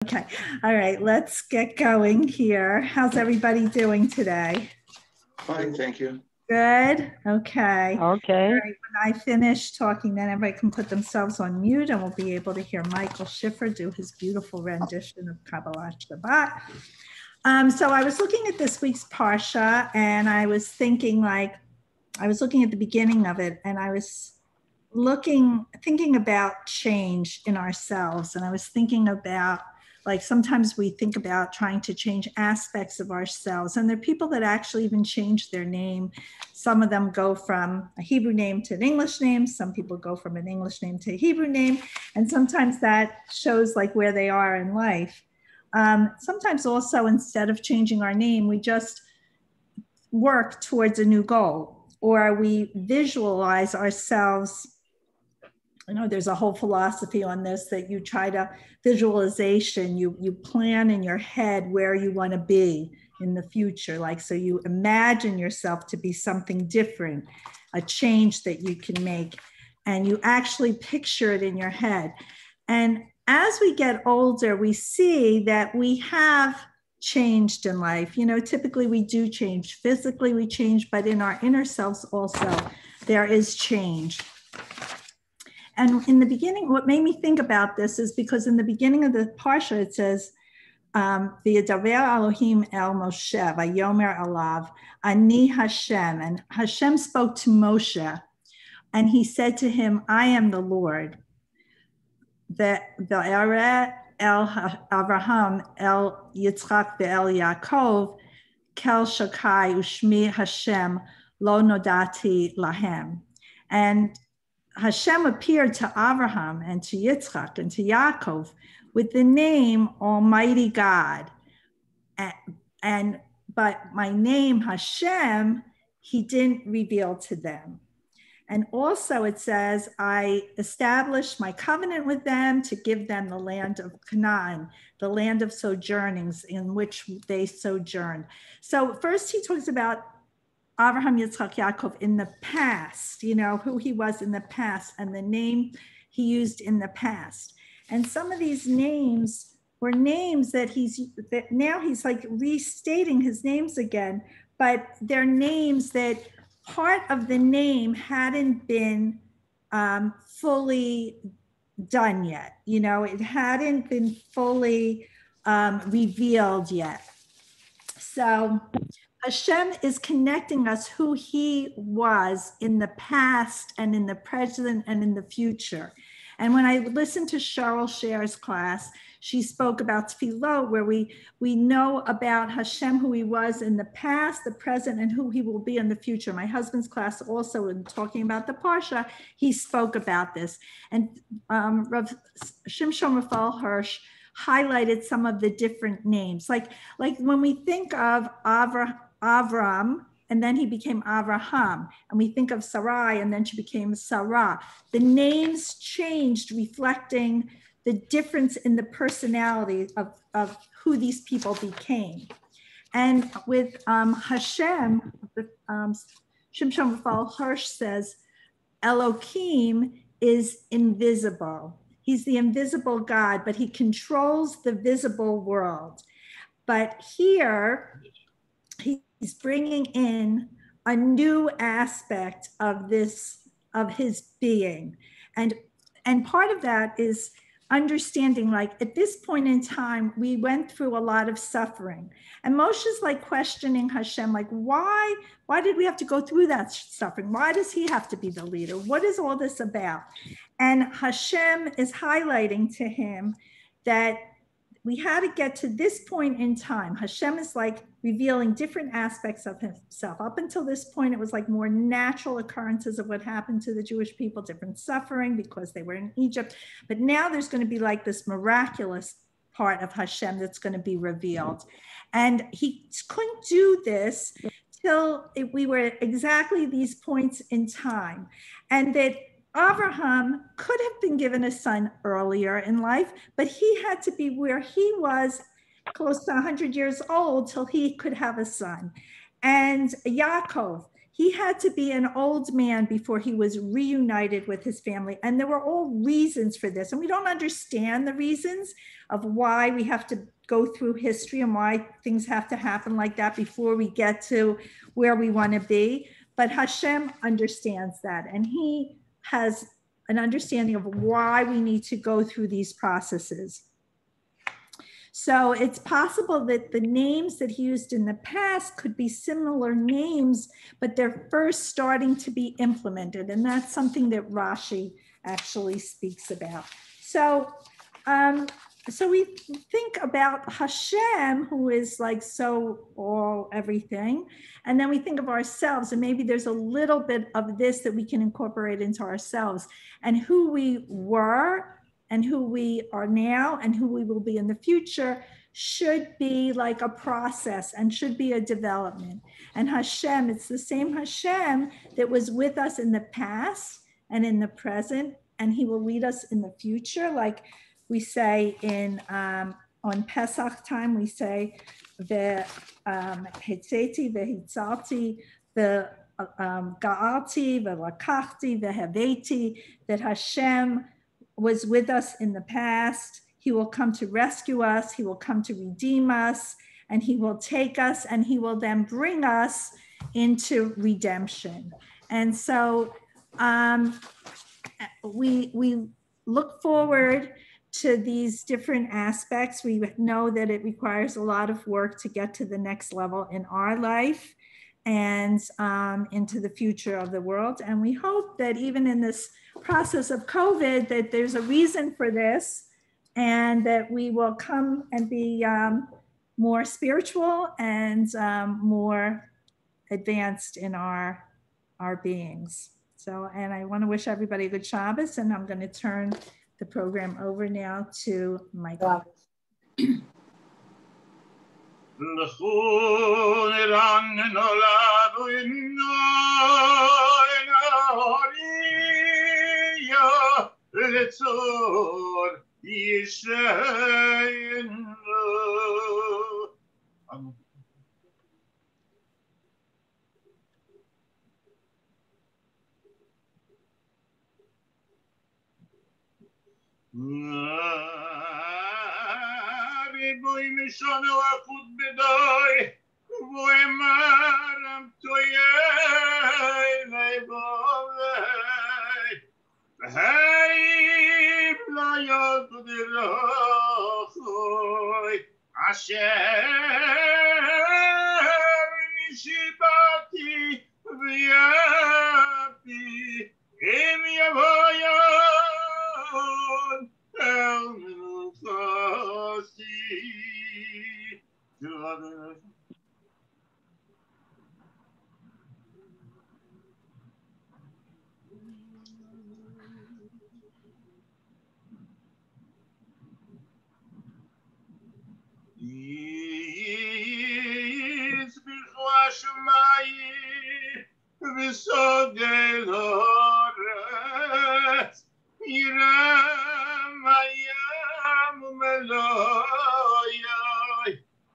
Okay. All right. Let's get going here. How's everybody doing today? Fine, thank you. Good. Okay. Okay. All right. When I finish talking, then everybody can put themselves on mute and we'll be able to hear Michael Schiffer do his beautiful rendition of Kabbalat Shabbat. So I was looking at this week's Parsha and I was thinking I was looking at the beginning of it and I was thinking about change in ourselves. And I was thinking about, like, sometimes we think about trying to change aspects of ourselves. And there are people that actually even change their name. Some of them go from a Hebrew name to an English name. Some people go from an English name to a Hebrew name. And sometimes that shows like where they are in life. Sometimes also, instead of changing our name, we just work towards a new goal, or we visualize ourselves. I know there's a whole philosophy on this, that you try to visualization, you plan in your head where you want to be in the future. Like, so you imagine yourself to be something different, a change that you can make, and you actually picture it in your head. And as we get older, we see that we have changed in life. You know, typically we do change. Physically we change, but in our inner selves also, there is change. And in the beginning, what made me think about this is because in the beginning of the Parsha, it says, V'yadaber Elohim el Moshe, v'yomer alav, ani Hashem. And Hashem spoke to Moshe, and he said to him, I am the Lord. Ve'ere el Avraham el Yitzchak ve'el Yaakov, kel shakai ushmi Hashem lo nodati lahem. And Hashem appeared to Abraham and to Yitzchak and to Yaakov with the name Almighty God. But my name Hashem, he didn't reveal to them. And also it says, I established my covenant with them to give them the land of Canaan, the land of sojournings in which they sojourned. So first he talks about Abraham, Yitzchak, Yaakov in the past, you know, who he was in the past and the name he used in the past. And some of these names were names that now he's like restating his names again, but they're names that part of the name hadn't been fully done yet. You know, it hadn't been fully revealed yet. So Hashem is connecting us who he was in the past and in the present and in the future. And when I listened to Cheryl Scher's class, she spoke about Tefillot, where we know about Hashem, who he was in the past, the present, and who he will be in the future. My husband's class also, in talking about the Parsha, he spoke about this. And Rav Shimshon Raphael Hirsch highlighted some of the different names. Like when we think of Avram, and then he became Avraham, and we think of Sarai, and then she became Sarah. The names changed, reflecting the difference in the personality of who these people became. And with Hashem, Shimshon Raphael Hirsch says, Elohim is invisible. He's the invisible God, but he controls the visible world. But here, he's bringing in a new aspect of his being. And part of that is understanding, like, at this point in time, we went through a lot of suffering. And Moshe's like questioning Hashem, like, why did we have to go through that suffering? Why does he have to be the leader? What is all this about? And Hashem is highlighting to him that we had to get to this point in time. Hashem is like revealing different aspects of himself. Up until this point, it was like more natural occurrences of what happened to the Jewish people, different suffering because they were in Egypt. But now there's going to be like this miraculous part of Hashem that's going to be revealed. And he couldn't do this till we were exactly these points in time. And that Abraham could have been given a son earlier in life, but he had to be where he was close to 100 years old till he could have a son. And Yaakov, he had to be an old man before he was reunited with his family. And there were all reasons for this. And we don't understand the reasons of why we have to go through history and why things have to happen like that before we get to where we want to be. But Hashem understands that. And he has an understanding of why we need to go through these processes. So it's possible that the names that he used in the past could be similar names, but they're first starting to be implemented. And that's something that Rashi actually speaks about. So we think about Hashem, who is like so all everything. And then we think of ourselves, and maybe there's a little bit of this that we can incorporate into ourselves, and who we were and who we are now and who we will be in the future should be like a process and should be a development. And Hashem, it's the same Hashem that was with us in the past and in the present, and he will lead us in the future. Like we say in on Pesach time, we say the Hetzeti, the Hitzalti, the Ga'alti, the Lakachti, the Haveti, that Hashem was with us in the past. He will come to rescue us. He will come to redeem us, and he will take us, and he will then bring us into redemption. And so we look forward to these different aspects. We know that it requires a lot of work to get to the next level in our life and into the future of the world. And we hope that even in this process of COVID, that there's a reason for this, and that we will come and be more spiritual and more advanced in our beings. So, and I want to wish everybody a good Shabbos, and I'm going to turn the program over now to Michael. Boy mishon akut bedoy boy maram toyay boy hey la yod dirochoy asher mishibati v'yapi im yavoyon el menuchasi.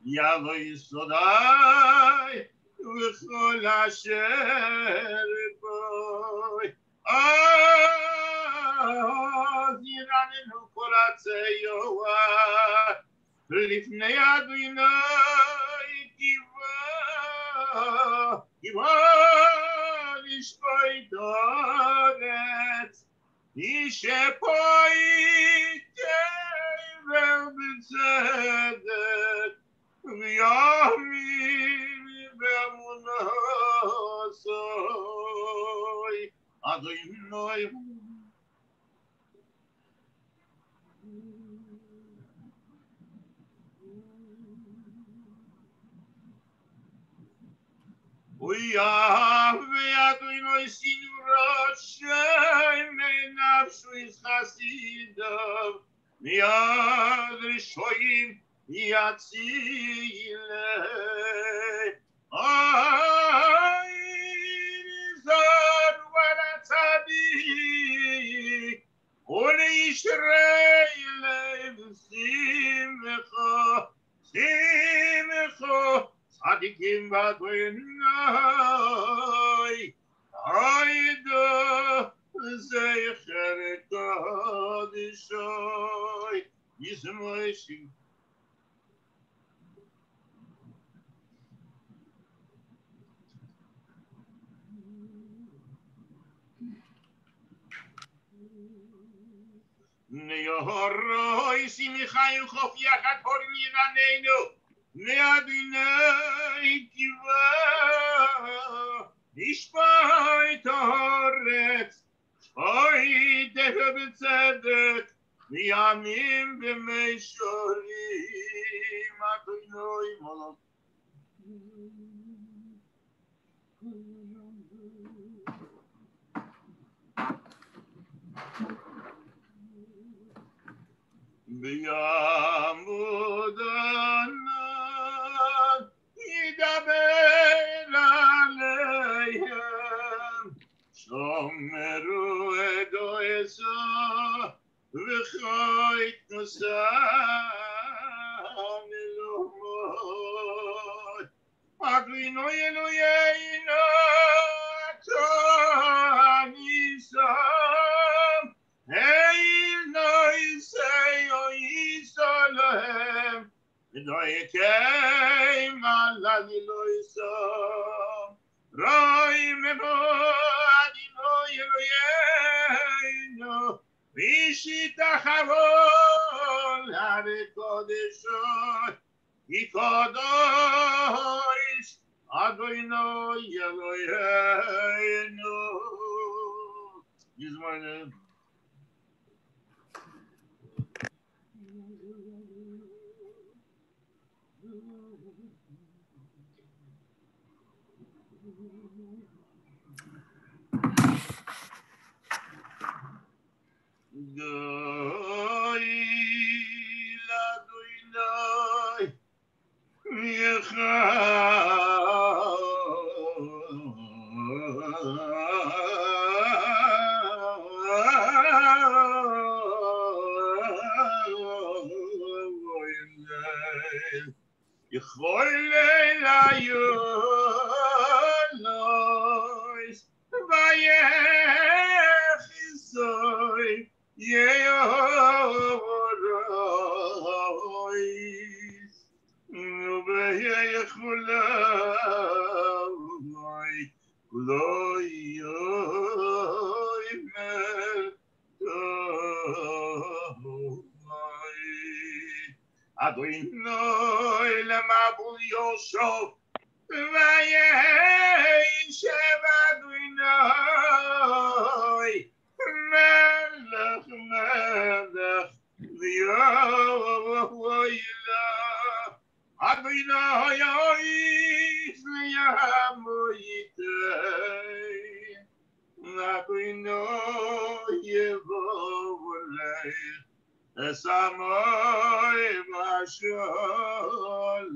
Yavoi Sodai, v'chol asher boy. Yiranenu kol atzeyoa, lifnei Adonai kiva lishkoi doret, yishepoi tevel b'tzedek. V'yamim b'emunasoi Adonai. Uyahve Adonai sinurashem nafshu is chasidav miyad rishoyim Yatzile Aizar Waratzadik Ole Yisrael Simcha Tzadikim V'Adonai Hayda zecher kadishoy yizmoishim Neyoroi simichayim chof yachat horim yiranenu Neadinei kiva Ishpai toretz Shpai tehe b'tzedek Miyamim v'meishorim Adonai molot B'yamud anan Yidaber aleihem Shomeru edo esa V'chayt nosan Elohot Adonai Eloheinu Atah Nisam Heil noisei oisolahem V'doyekem alali loisam Roi memo Adonai Eloheinu V'shita chavol Harekodeshot Ikadosh Adonai Eloheinu Use my name. Goy Adonai Yichol Elayos Vayechisoy Yehorais Ubeyechulamai Kuloi Adonai lemabul Yosef Vayeshev Adonai Melech Melech V'yoyla Adonai Yois Liyamoyitei Adonai Yevovolei Esamoy Mashaloi.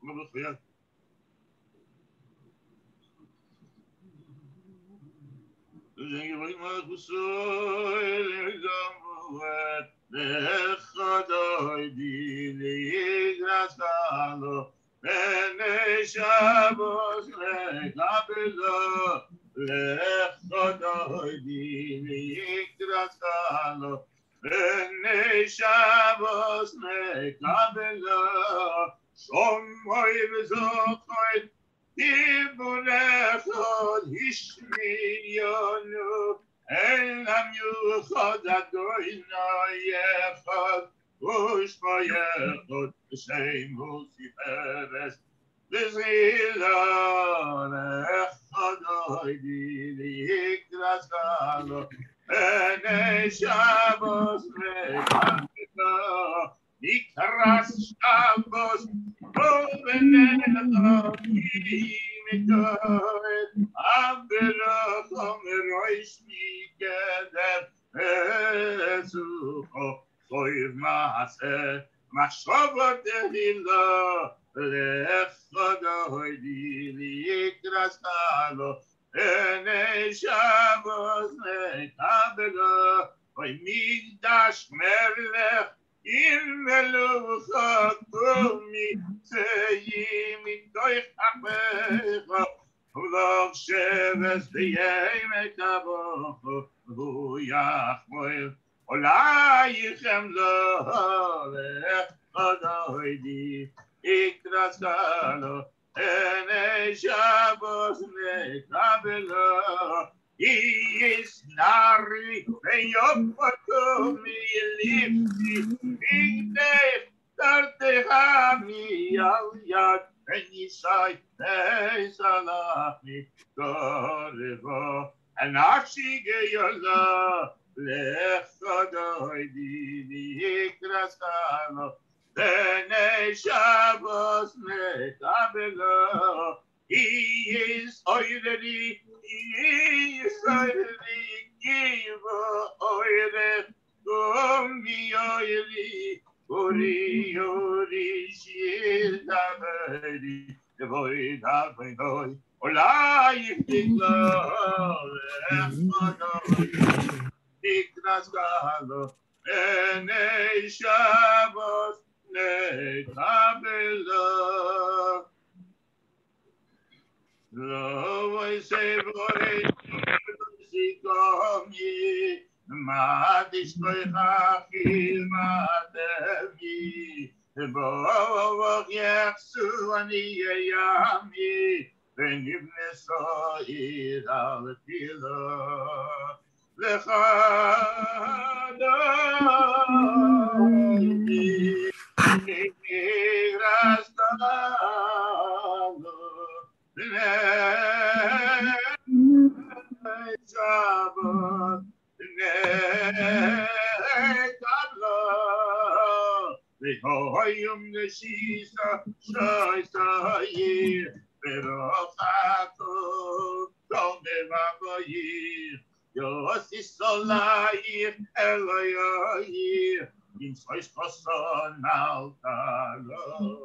Mabukhiya. Zengi Makusoy Legamuet Lechadoy Dili Grasalo Bene Shabbos Legabelo Lechadoy Dili Grasalo Bene Shabbos Lekabelo Shomoy V'zochoy Tibulechod Hishmiyonu Elam Yuchod Adonai Echad Ushmo Yechod B'Shem Luciferes V'zilon Echad Oidi Yikras Bene Shabbos Lekabelo Nikras Shabbos Bene Elohim Aberachom Roish Mikedem Ezucho Soiv Maaseh Machshavot Tehila Lechadoy Dili Yikras Halo Bene Shabbos Lekabelo Oy Migdash Melech In Melucha Kumi Teyim Itoich Amecha V'lov Shem Shabbos b'yem kabo hu yachmoil olayichem lo lechodoidi ikras kalo ene Shabbos mekabelo is nari veyopato mi lifti bigdei Tartehami al yad and Yisai Salami Gorevo and Ashige Yola Lechodoi Didi Krasalo Bene Shabbos Metabelo He is oireli He is oireli Givo oire Gumbi oireli Ori, ori, shir, daveri, devoi, davoi, olai, tiklo, echadoi, tiknas galo, ene Shabbos, ne kabelo. Lo voi se voi, si comi, ma discoichachil ma devi, bo yachsu ani yami, venibne soir al pilo, lechadoi, migrastano, Shabbat, Vehoyum Neshisa, Shoisayir, Verochato, Tomevavoyir, Yosisolayir, Eloyayir, in Sois Koson Altalo.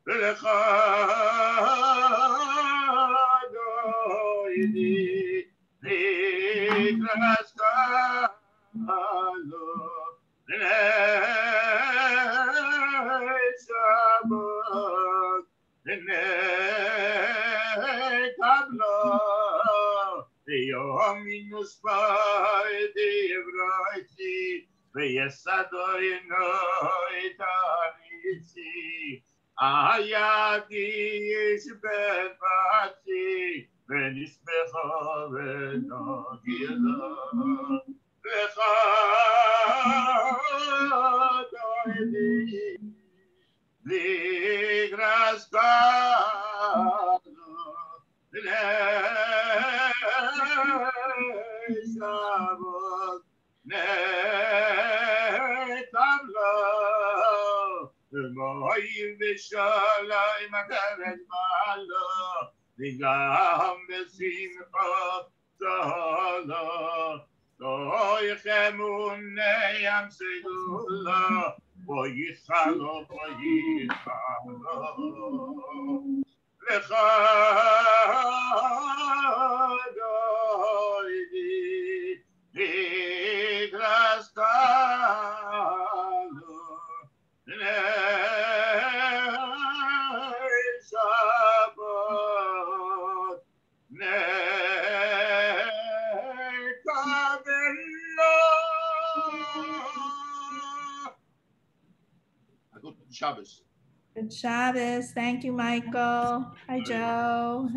Lechadoidi, Nikraskalo, Neshabot, Nekablo, Yom Minuspai, Devraiti, Veyesadoi Noitarisi, Ayadi Ishbevati, Venisbecha Venogila, Lechadoidi, Vigraskalo, Neshavot, Netablo, Moim Vishalayim Akaret Malo, Vigam Besimcha Tolo, Toichemun Neyam Segula, Boyichalo, Boyichalo, Lechadoidi, Vigraskalo, Shabbat, Good Shabbos. Good Shabbos. Thank you, Michael. Hi, Joe.